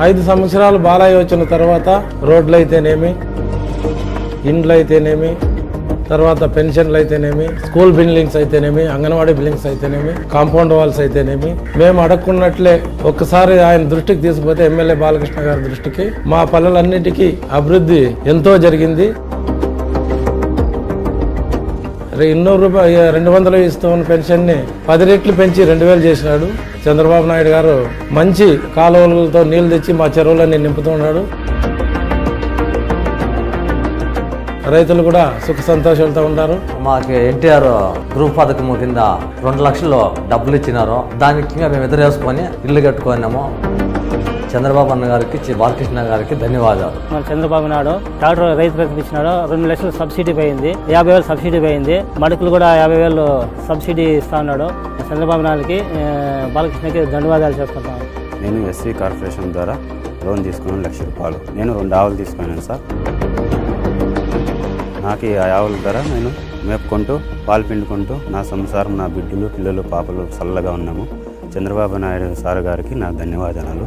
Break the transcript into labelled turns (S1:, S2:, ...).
S1: 5 సంవత్సరాలు బాలయ్య వచ్చిన తర్వాత రోడ్లు అయితేనేమి, ఇండ్లు అయితేనేమి, తర్వాత పెన్షన్లు అయితేనేమి, స్కూల్ బిల్డింగ్స్ అయితేనేమి, అంగన్వాడీ బిల్డింగ్స్ అయితేనేమి, కాంపౌండ్ వాల్స్ అయితేనేమి, మేము అడగకున్నట్లే ఒక్కసారి ఆయన దృష్టికి తీసుకుపోతే ఎమ్మెల్యే బాలకృష్ణ గారి దృష్టికి మా పల్లెలన్నిటికీ అభివృద్ధి ఎంతో జరిగింది. 200 ఇస్తున్న పెన్షన్ని 10 రెట్లు పెంచి 2000 చేసినాడు. చంద్రబాబు నాయుడు గారు మంచి కాలువలతో నీళ్లు తెచ్చి మా చెరువులన్నీ నింపుతున్నాడు. రైతులు కూడా సుఖ సంతోషాలతో ఉన్నారు.
S2: మాకు ఎన్టీఆర్ గ్రూప్ పథకం కింద 2 లక్షలు డబ్బులు ఇచ్చినారు. దానికి మేము ఎదురేసుకొని ఇల్లు కట్టుకున్నాము. చంద్రబాబు అన్న గారికి, బాలకృష్ణ గారికి ధన్యవాదాలు.
S3: మన చంద్రబాబు నాయుడు ట్రాక్టర్ రైతు రైతులకు ఇచ్చినాడు. 2 లక్షలు సబ్సిడీ పోయింది, 50,000 సబ్సిడీ పోయింది. మడుకులు కూడా 50,000 సబ్సిడీ ఇస్తా ఉన్నాడు. చంద్రబాబు నాయుడుకి, బాలకృష్ణకి ధన్యవాదాలు చేసుకుంటాను.
S4: నేను ఎస్సీ కార్పొరేషన్ ద్వారా లోన్ తీసుకున్నాను 1,00,000 రూపాయలు. నేను 2 ఆవులు తీసుకున్నాను సార్. నాకు ఈ ఆవుల ద్వారా నేను మేపుకుంటూ పాలు పిండుకుంటూ నా సంసారం, నా బిడ్డలు, పిల్లలు, పాపలు చల్లగా ఉన్నాము. చంద్రబాబు నాయుడు సార్ గారికి నా ధన్యవాదాలు.